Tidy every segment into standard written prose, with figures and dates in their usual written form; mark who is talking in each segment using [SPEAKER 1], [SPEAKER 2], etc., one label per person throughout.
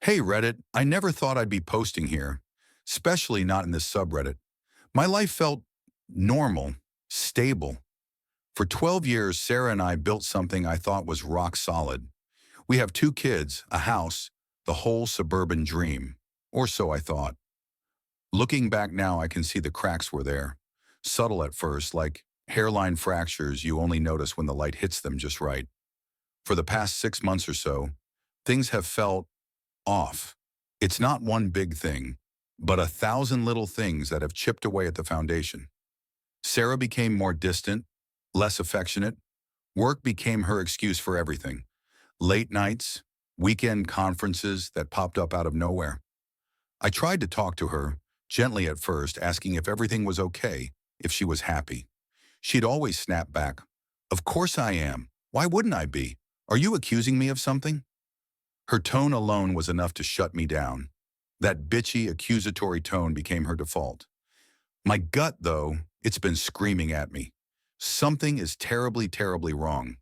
[SPEAKER 1] Hey Reddit, I never thought I'd be posting here, especially not in this subreddit. My life felt normal, stable. For 12 years, Sarah and I built something I thought was rock solid. We have two kids, a house, the whole suburban dream. Or so I thought. Looking back now, I can see the cracks were there. Subtle at first, like hairline fractures you only notice when the light hits them just right. For the past 6 months or so, things have felt off. It's not one big thing, but a thousand little things that have chipped away at the foundation. Sarah became more distant, less affectionate. Work became her excuse for everything. Late nights, weekend conferences that popped up out of nowhere. I tried to talk to her, gently at first, asking if everything was okay, if she was happy. She'd always snap back, "Of course I am. Why wouldn't I be? Are you accusing me of something?" Her tone alone was enough to shut me down. That bitchy, accusatory tone became her default. My gut, though, it's been screaming at me. Something is terribly, terribly wrong.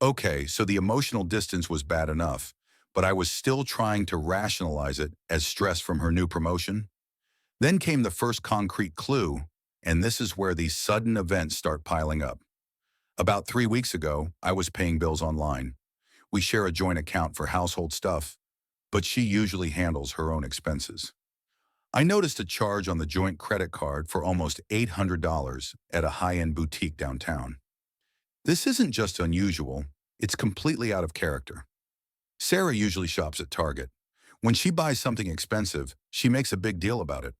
[SPEAKER 1] Okay, so the emotional distance was bad enough, but I was still trying to rationalize it as stress from her new promotion. Then came the first concrete clue, and this is where these sudden events start piling up. About 3 weeks ago, I was paying bills online. We share a joint account for household stuff, but she usually handles her own expenses. I noticed a charge on the joint credit card for almost $800 at a high-end boutique downtown. This isn't just unusual, it's completely out of character. Sarah usually shops at Target. When she buys something expensive, she makes a big deal about it.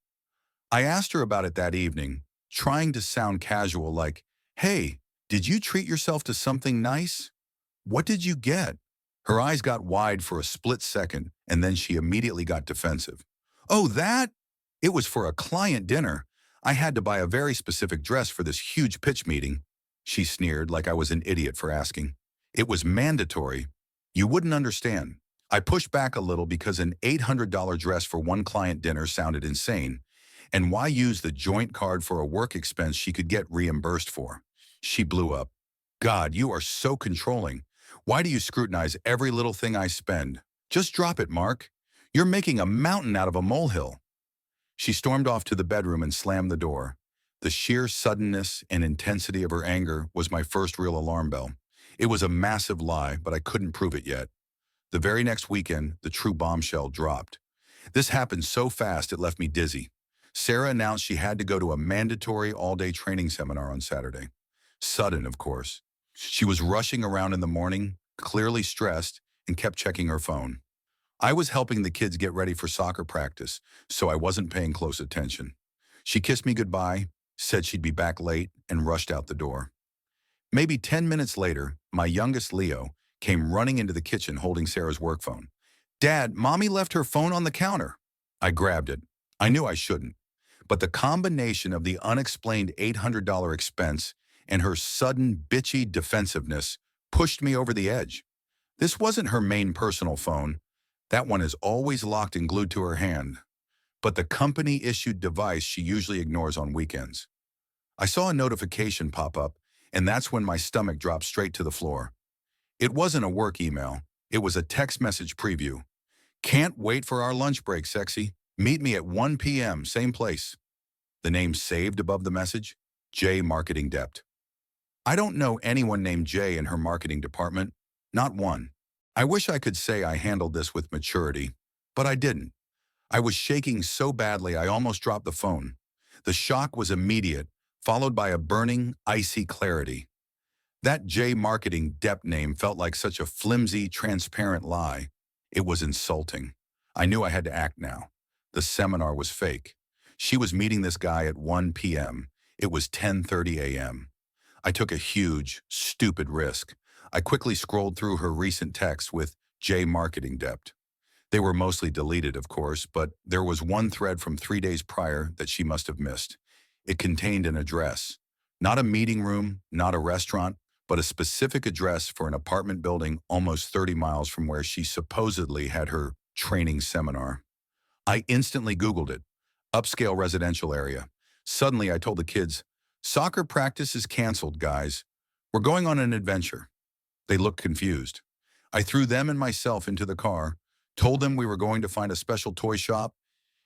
[SPEAKER 1] I asked her about it that evening, trying to sound casual like, "Hey, did you treat yourself to something nice? What did you get?" Her eyes got wide for a split second, and then she immediately got defensive. "Oh, that? It was for a client dinner. I had to buy a very specific dress for this huge pitch meeting." She sneered like I was an idiot for asking. "It was mandatory. You wouldn't understand." I pushed back a little because an $800 dress for one client dinner sounded insane. And why use the joint card for a work expense she could get reimbursed for? She blew up. "God, you are so controlling. Why do you scrutinize every little thing I spend? Just drop it, Mark. You're making a mountain out of a molehill." She stormed off to the bedroom and slammed the door. The sheer suddenness and intensity of her anger was my first real alarm bell. It was a massive lie, but I couldn't prove it yet. The very next weekend, the true bombshell dropped. This happened so fast it left me dizzy. Sarah announced she had to go to a mandatory all-day training seminar on Saturday. Sudden, of course. She was rushing around in the morning, clearly stressed, and kept checking her phone. I was helping the kids get ready for soccer practice, so I wasn't paying close attention. She kissed me goodbye, said she'd be back late, and rushed out the door. Maybe 10 minutes later, my youngest Leo came running into the kitchen holding Sarah's work phone. "Dad, Mommy left her phone on the counter." I grabbed it. I knew I shouldn't. But the combination of the unexplained $800 expense and her sudden bitchy defensiveness pushed me over the edge. This wasn't her main personal phone. That one is always locked and glued to her hand. But the company-issued device she usually ignores on weekends. I saw a notification pop up, and that's when my stomach dropped straight to the floor. It wasn't a work email. It was a text message preview. "Can't wait for our lunch break, sexy. Meet me at 1 p.m., same place." The name saved above the message, J Marketing Dept. I don't know anyone named Jay in her marketing department. Not one. I wish I could say I handled this with maturity, but I didn't. I was shaking so badly I almost dropped the phone. The shock was immediate, followed by a burning, icy clarity. That J Marketing Dept name felt like such a flimsy, transparent lie. It was insulting. I knew I had to act now. The seminar was fake. She was meeting this guy at 1 p.m. It was 10:30 a.m. I took a huge, stupid risk. I quickly scrolled through her recent texts with J Marketing Dept. They were mostly deleted, of course, but there was one thread from 3 days prior that she must have missed. It contained an address. Not a meeting room, not a restaurant, but a specific address for an apartment building almost 30 miles from where she supposedly had her training seminar. I instantly Googled it. Upscale residential area. Suddenly, I told the kids, "Soccer practice is canceled, guys. We're going on an adventure." They looked confused. I threw them and myself into the car, told them we were going to find a special toy shop,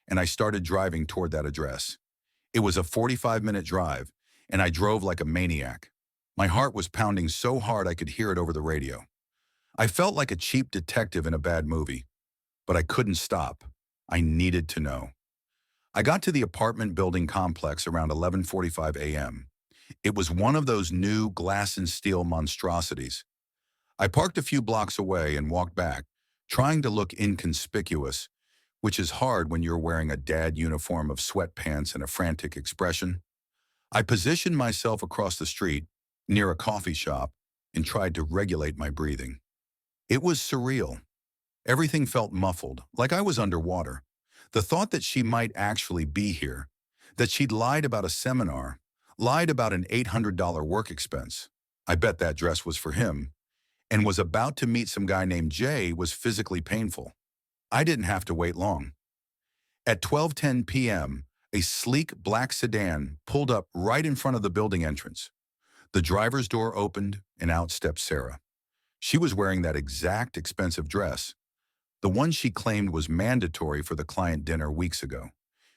[SPEAKER 1] and I started driving toward that address. It was a 45-minute drive, and I drove like a maniac. My heart was pounding so hard I could hear it over the radio. I felt like a cheap detective in a bad movie, but I couldn't stop. I needed to know. I got to the apartment building complex around 11:45 a.m. It was one of those new glass and steel monstrosities. I parked a few blocks away and walked back, trying to look inconspicuous, which is hard when you're wearing a dad uniform of sweatpants and a frantic expression. I positioned myself across the street, near a coffee shop, and tried to regulate my breathing. It was surreal. Everything felt muffled, like I was underwater. The thought that she might actually be here, that she'd lied about a seminar, lied about an $800 work expense. I bet that dress was for him, and was about to meet some guy named Jay was physically painful. I didn't have to wait long. At 12:10 p.m., a sleek black sedan pulled up right in front of the building entrance. The driver's door opened, and out stepped Sarah. She was wearing that exact expensive dress, the one she claimed was mandatory for the client dinner weeks ago.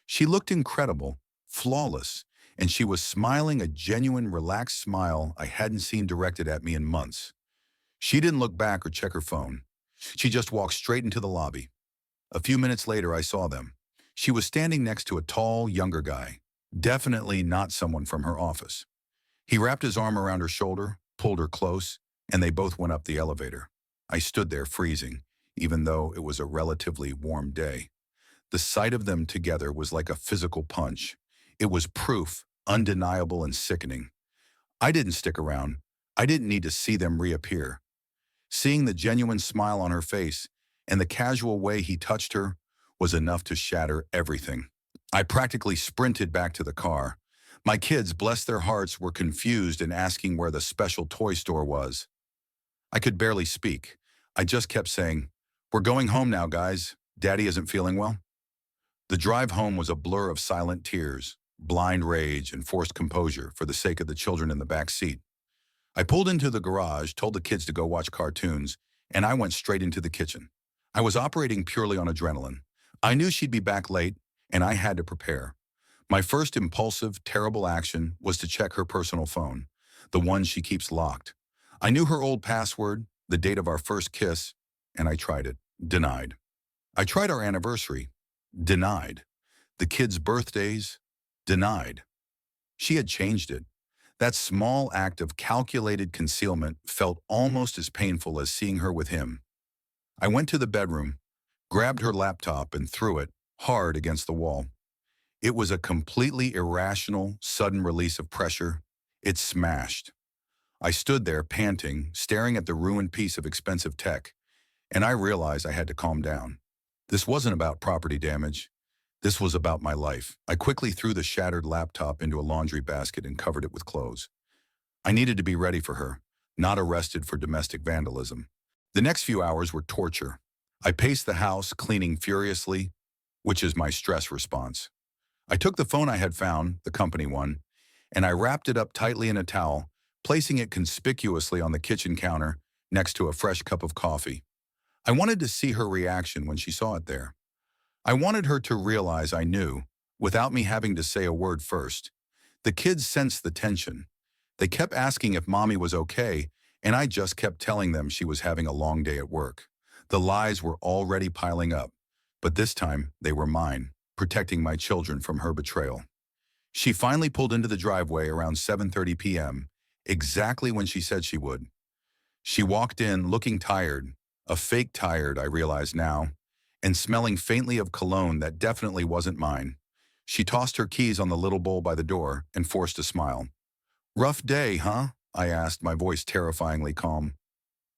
[SPEAKER 1] She looked incredible, flawless, and she was smiling a genuine, relaxed smile I hadn't seen directed at me in months. She didn't look back or check her phone. She just walked straight into the lobby. A few minutes later, I saw them. She was standing next to a tall, younger guy, definitely not someone from her office. He wrapped his arm around her shoulder, pulled her close, and they both went up the elevator. I stood there freezing, even though it was a relatively warm day. The sight of them together was like a physical punch. It was proof, undeniable and sickening. I didn't stick around. I didn't need to see them reappear. Seeing the genuine smile on her face and the casual way he touched her was enough to shatter everything. I practically sprinted back to the car. My kids, bless their hearts, were confused and asking where the special toy store was. I could barely speak. I just kept saying, "We're going home now, guys. Daddy isn't feeling well." The drive home was a blur of silent tears, blind rage, and forced composure for the sake of the children in the back seat. I pulled into the garage, told the kids to go watch cartoons, and I went straight into the kitchen. I was operating purely on adrenaline. I knew she'd be back late, and I had to prepare. My first impulsive, terrible action was to check her personal phone, the one she keeps locked. I knew her old password, the date of our first kiss, and I tried it. Denied. I tried our anniversary. Denied. The kids' birthdays. Denied. She had changed it. That small act of calculated concealment felt almost as painful as seeing her with him. I went to the bedroom, grabbed her laptop, and threw it hard against the wall. It was a completely irrational, sudden release of pressure. It smashed. I stood there, panting, staring at the ruined piece of expensive tech, and I realized I had to calm down. This wasn't about property damage. This was about my life. I quickly threw the shattered laptop into a laundry basket and covered it with clothes. I needed to be ready for her, not arrested for domestic vandalism. The next few hours were torture. I paced the house, cleaning furiously, which is my stress response. I took the phone I had found, the company one, and I wrapped it up tightly in a towel, placing it conspicuously on the kitchen counter next to a fresh cup of coffee. I wanted to see her reaction when she saw it there. I wanted her to realize I knew, without me having to say a word first. The kids sensed the tension. They kept asking if Mommy was okay, and I just kept telling them she was having a long day at work. The lies were already piling up, but this time they were mine, protecting my children from her betrayal. She finally pulled into the driveway around 7:30 p.m., exactly when she said she would. She walked in looking tired, a fake tired, I realize now, and smelling faintly of cologne that definitely wasn't mine. She tossed her keys on the little bowl by the door and forced a smile. "Rough day, huh?" I asked, my voice terrifyingly calm.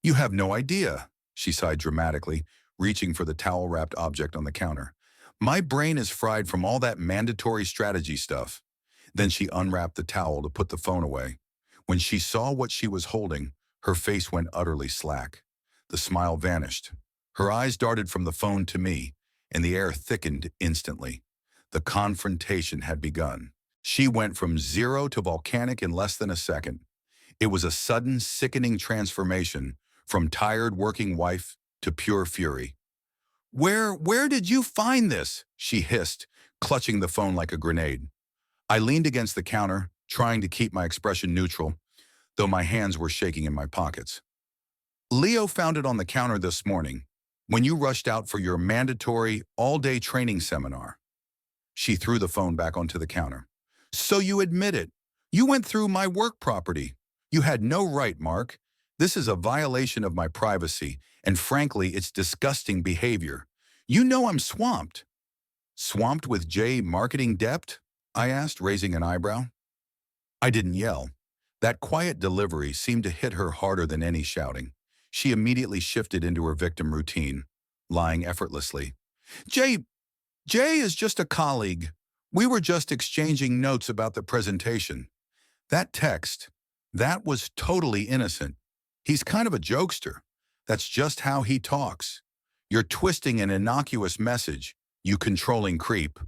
[SPEAKER 1] "You have no idea," she sighed dramatically, reaching for the towel-wrapped object on the counter. "My brain is fried from all that mandatory strategy stuff." Then she unwrapped the towel to put the phone away. When she saw what she was holding, her face went utterly slack. The smile vanished. Her eyes darted from the phone to me, and the air thickened instantly. The confrontation had begun. She went from zero to volcanic in less than a second. It was a sudden, sickening transformation from tired working wife to pure fury. Where did you find this? She hissed, clutching the phone like a grenade. I leaned against the counter, trying to keep my expression neutral, though my hands were shaking in my pockets. Leo found it on the counter this morning, when you rushed out for your mandatory all-day training seminar. She threw the phone back onto the counter. So you admit it. You went through my work property. You had no right, Mark. This is a violation of my privacy, and frankly, it's disgusting behavior. You know I'm swamped. Swamped with J marketing debt? I asked, raising an eyebrow. I didn't yell. That quiet delivery seemed to hit her harder than any shouting. She immediately shifted into her victim routine, lying effortlessly. Jay, Jay is just a colleague. We were just exchanging notes about the presentation. That text, that was totally innocent. He's kind of a jokester. That's just how he talks. You're twisting an innocuous message, you controlling creep.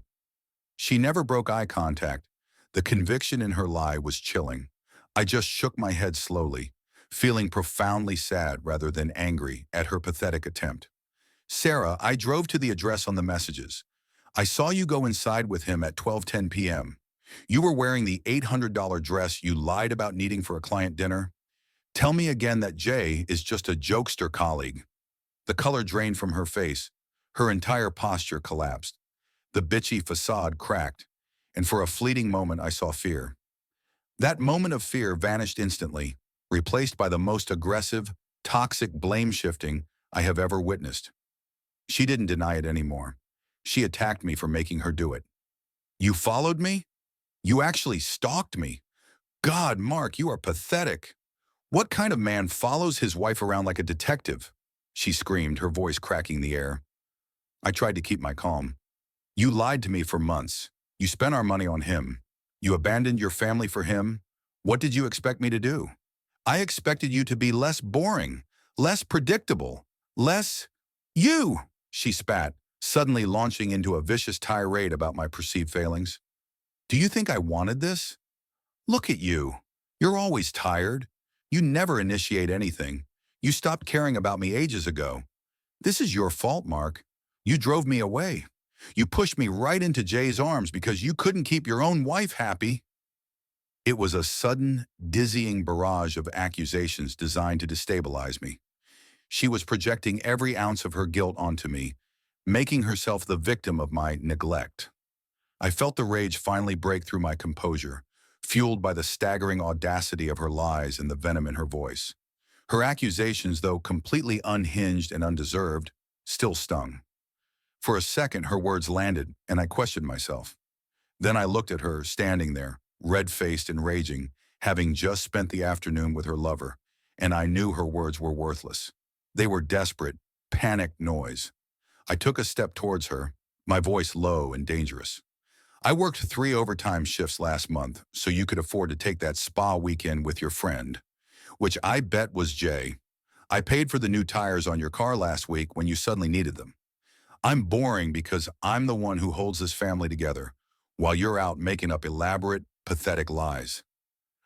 [SPEAKER 1] She never broke eye contact. The conviction in her lie was chilling. I just shook my head slowly, feeling profoundly sad rather than angry at her pathetic attempt. Sarah, I drove to the address on the messages. I saw you go inside with him at 12:10 p.m. You were wearing the $800 dress you lied about needing for a client dinner. Tell me again that Jay is just a jokester colleague. The color drained from her face. Her entire posture collapsed. The bitchy facade cracked, and for a fleeting moment I saw fear. That moment of fear vanished instantly, replaced by the most aggressive, toxic blame-shifting I have ever witnessed. She didn't deny it anymore. She attacked me for making her do it. You followed me? You actually stalked me. God, Mark, you are pathetic. What kind of man follows his wife around like a detective? She screamed, her voice cracking the air. I tried to keep my calm. You lied to me for months. You spent our money on him. You abandoned your family for him. What did you expect me to do? I expected you to be less boring, less predictable, less you, she spat, suddenly launching into a vicious tirade about my perceived failings. Do you think I wanted this? Look at you. You're always tired. You never initiate anything. You stopped caring about me ages ago. This is your fault, Mark. You drove me away. You pushed me right into Jay's arms because you couldn't keep your own wife happy. It was a sudden, dizzying barrage of accusations designed to destabilize me. She was projecting every ounce of her guilt onto me, making herself the victim of my neglect. I felt the rage finally break through my composure, fueled by the staggering audacity of her lies and the venom in her voice. Her accusations, though completely unhinged and undeserved, still stung. For a second, her words landed, and I questioned myself. Then I looked at her, standing there, red-faced and raging, having just spent the afternoon with her lover, and I knew her words were worthless. They were desperate, panicked noise. I took a step towards her, my voice low and dangerous. I worked 3 overtime shifts last month so you could afford to take that spa weekend with your friend, which I bet was Jay. I paid for the new tires on your car last week when you suddenly needed them. I'm boring because I'm the one who holds this family together, while you're out making up elaborate, pathetic lies.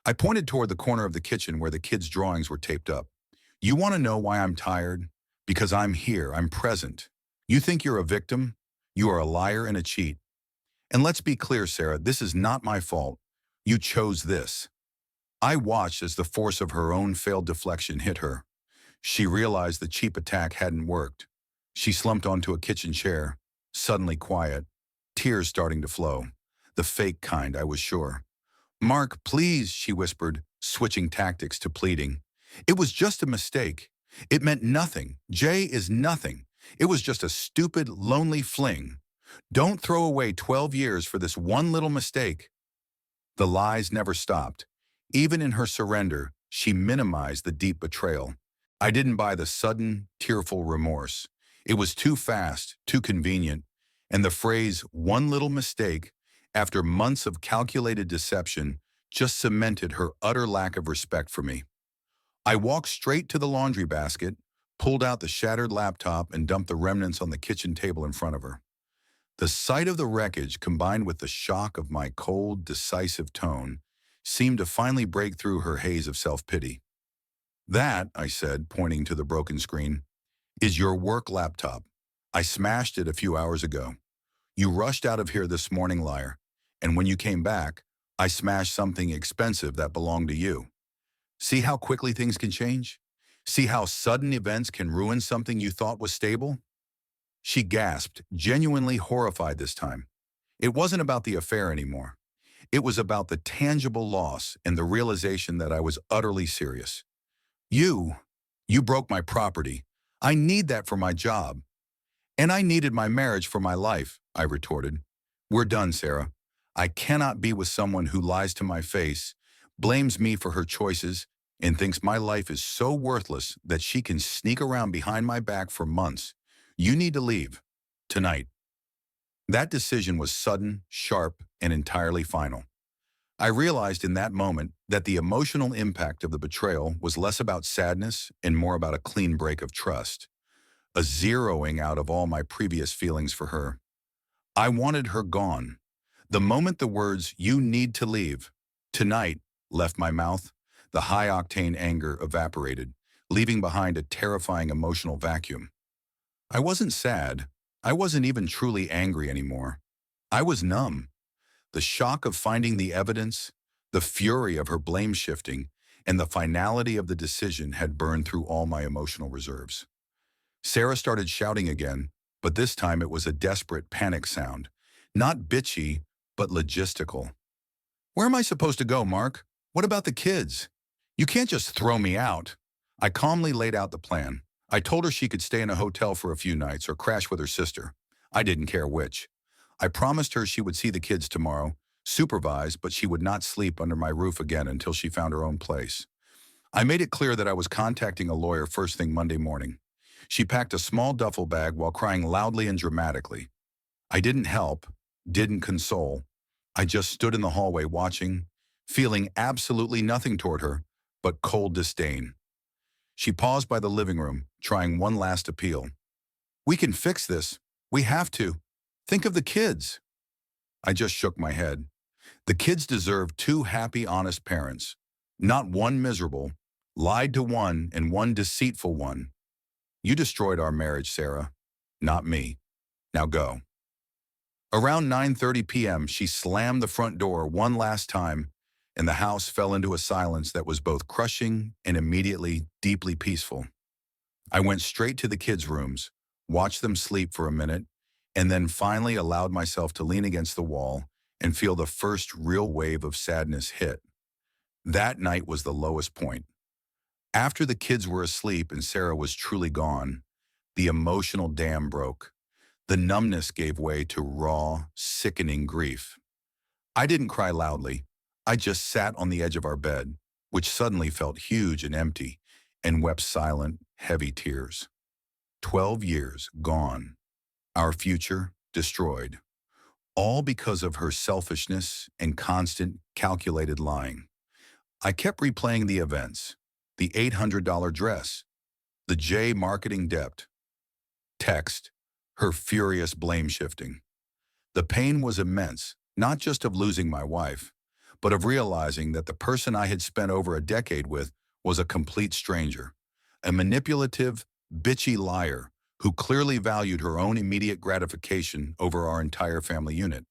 [SPEAKER 1] I pointed toward the corner of the kitchen where the kids' drawings were taped up. You want to know why I'm tired? Because I'm here, I'm present. You think you're a victim? You are a liar and a cheat. And let's be clear, Sarah, this is not my fault. You chose this. I watched as the force of her own failed deflection hit her. She realized the cheap attack hadn't worked. She slumped onto a kitchen chair, suddenly quiet, tears starting to flow. The fake kind, I was sure. Mark, please, she whispered, switching tactics to pleading. It was just a mistake. It meant nothing. Jay is nothing. It was just a stupid, lonely fling. Don't throw away 12 years for this one little mistake. The lies never stopped. Even in her surrender, she minimized the deep betrayal. I didn't buy the sudden, tearful remorse. It was too fast, too convenient, and the phrase, one little mistake, after months of calculated deception, just cemented her utter lack of respect for me. I walked straight to the laundry basket, pulled out the shattered laptop, and dumped the remnants on the kitchen table in front of her. The sight of the wreckage, combined with the shock of my cold, decisive tone, seemed to finally break through her haze of self-pity. That, I said, pointing to the broken screen, is your work laptop. I smashed it a few hours ago. You rushed out of here this morning, liar. And when you came back, I smashed something expensive that belonged to you. See how quickly things can change? See how sudden events can ruin something you thought was stable? She gasped, genuinely horrified this time. It wasn't about the affair anymore. It was about the tangible loss and the realization that I was utterly serious. You, you broke my property. I need that for my job. And I needed my marriage for my life, I retorted. We're done, Sarah. I cannot be with someone who lies to my face, blames me for her choices, and thinks my life is so worthless that she can sneak around behind my back for months. You need to leave. Tonight. That decision was sudden, sharp, and entirely final. I realized in that moment that the emotional impact of the betrayal was less about sadness and more about a clean break of trust, a zeroing out of all my previous feelings for her. I wanted her gone. The moment the words, "You need to leave, tonight," left my mouth, the high-octane anger evaporated, leaving behind a terrifying emotional vacuum. I wasn't sad. I wasn't even truly angry anymore. I was numb. The shock of finding the evidence, the fury of her blame shifting, and the finality of the decision had burned through all my emotional reserves. Sarah started shouting again, but this time it was a desperate panic sound. Not bitchy, but logistical. Where am I supposed to go, Mark? What about the kids? You can't just throw me out. I calmly laid out the plan. I told her she could stay in a hotel for a few nights or crash with her sister. I didn't care which. I promised her she would see the kids tomorrow, supervise, but she would not sleep under my roof again until she found her own place. I made it clear that I was contacting a lawyer first thing Monday morning. She packed a small duffel bag while crying loudly and dramatically. I didn't help, didn't console. I just stood in the hallway watching, feeling absolutely nothing toward her, but cold disdain. She paused by the living room, trying one last appeal. We can fix this. We have to. Think of the kids. I just shook my head. The kids deserve two happy, honest parents. Not one miserable, lied to one and one deceitful one. You destroyed our marriage, Sarah. Not me. Now go. Around 9:30 p.m., she slammed the front door one last time, and the house fell into a silence that was both crushing and immediately deeply peaceful. I went straight to the kids' rooms, watched them sleep for a minute, and then finally allowed myself to lean against the wall and feel the first real wave of sadness hit. That night was the lowest point. After the kids were asleep and Sarah was truly gone, the emotional dam broke. The numbness gave way to raw, sickening grief. I didn't cry loudly. I just sat on the edge of our bed, which suddenly felt huge and empty, and wept silent, heavy tears. 12 years gone. Our future destroyed. All because of her selfishness and constant, calculated lying. I kept replaying the events. The $800 dress. The J marketing debt. Text. Her furious blame shifting. The pain was immense, not just of losing my wife, but of realizing that the person I had spent over a decade with was a complete stranger, a manipulative, bitchy liar who clearly valued her own immediate gratification over our entire family unit.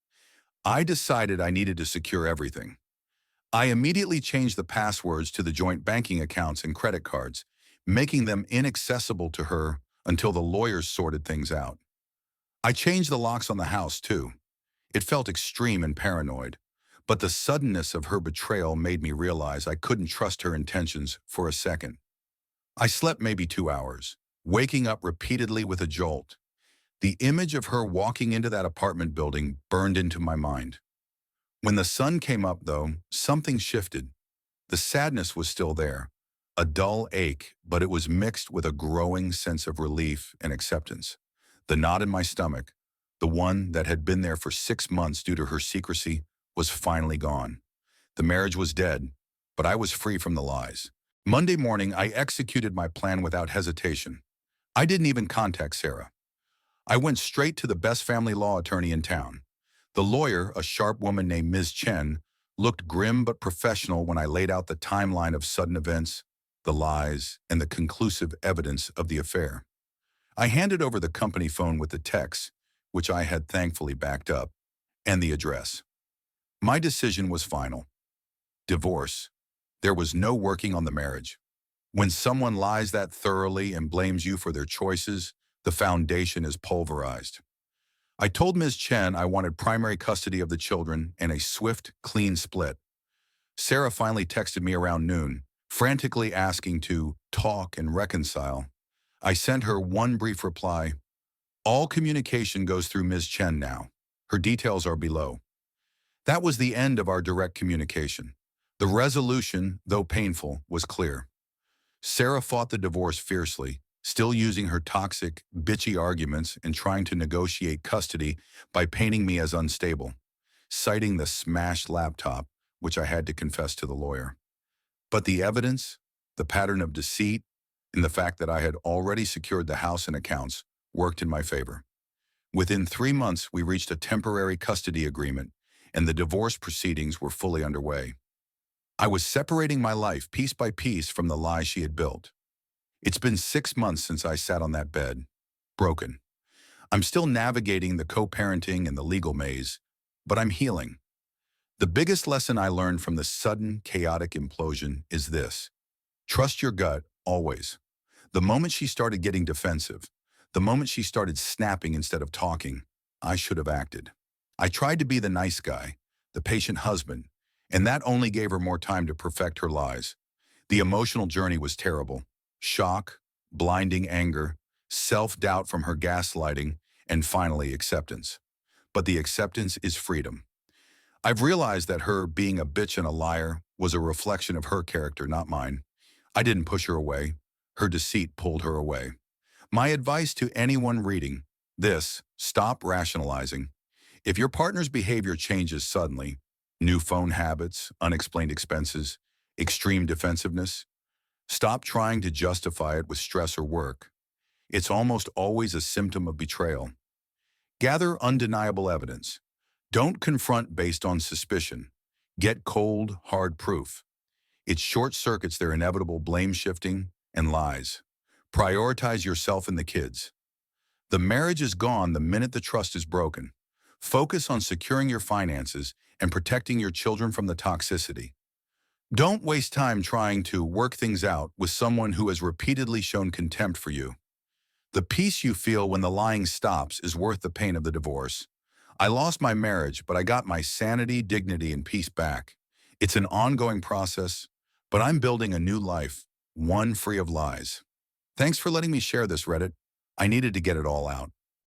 [SPEAKER 1] I decided I needed to secure everything. I immediately changed the passwords to the joint banking accounts and credit cards, making them inaccessible to her until the lawyers sorted things out. I changed the locks on the house, too. It felt extreme and paranoid, but the suddenness of her betrayal made me realize I couldn't trust her intentions for a second. I slept maybe 2 hours, waking up repeatedly with a jolt. The image of her walking into that apartment building burned into my mind. When the sun came up, though, something shifted. The sadness was still there, a dull ache, but it was mixed with a growing sense of relief and acceptance. The knot in my stomach, the one that had been there for 6 months due to her secrecy, was finally gone. The marriage was dead, but I was free from the lies. Monday morning, I executed my plan without hesitation. I didn't even contact Sarah. I went straight to the best family law attorney in town. The lawyer, a sharp woman named Ms. Chen, looked grim but professional when I laid out the timeline of sudden events, the lies, and the conclusive evidence of the affair. I handed over the company phone with the text, which I had thankfully backed up, and the address. My decision was final. Divorce. There was no working on the marriage. When someone lies that thoroughly and blames you for their choices, the foundation is pulverized. I told Ms. Chen I wanted primary custody of the children and a swift, clean split. Sarah finally texted me around noon, frantically asking to talk and reconcile. I sent her one brief reply. All communication goes through Ms. Chen now. Her details are below. That was the end of our direct communication. The resolution, though painful, was clear. Sarah fought the divorce fiercely, still using her toxic, bitchy arguments and trying to negotiate custody by painting me as unstable, citing the smashed laptop, which I had to confess to the lawyer. But the evidence, the pattern of deceit, and the fact that I had already secured the house and accounts worked in my favor. Within 3 months, we reached a temporary custody agreement, and the divorce proceedings were fully underway. I was separating my life piece by piece from the lie she had built. It's been 6 months since I sat on that bed, broken. I'm still navigating the co-parenting and the legal maze, but I'm healing. The biggest lesson I learned from the sudden, chaotic implosion is this. Trust your gut, always. The moment she started getting defensive, the moment she started snapping instead of talking, I should have acted. I tried to be the nice guy, the patient husband, and that only gave her more time to perfect her lies. The emotional journey was terrible. Shock, blinding anger, self-doubt from her gaslighting, and finally acceptance. But the acceptance is freedom. I've realized that her being a bitch and a liar was a reflection of her character, not mine. I didn't push her away. Her deceit pulled her away. My advice to anyone reading this, stop rationalizing. If your partner's behavior changes suddenly, new phone habits, unexplained expenses, extreme defensiveness, stop trying to justify it with stress or work. It's almost always a symptom of betrayal. Gather undeniable evidence. Don't confront based on suspicion. Get cold, hard proof. It short-circuits their inevitable blame shifting and lies. Prioritize yourself and the kids. The marriage is gone the minute the trust is broken. Focus on securing your finances and protecting your children from the toxicity. Don't waste time trying to work things out with someone who has repeatedly shown contempt for you. The peace you feel when the lying stops is worth the pain of the divorce. I lost my marriage, but I got my sanity, dignity, and peace back. It's an ongoing process, but I'm building a new life, one free of lies. Thanks for letting me share this, Reddit. I needed to get it all out.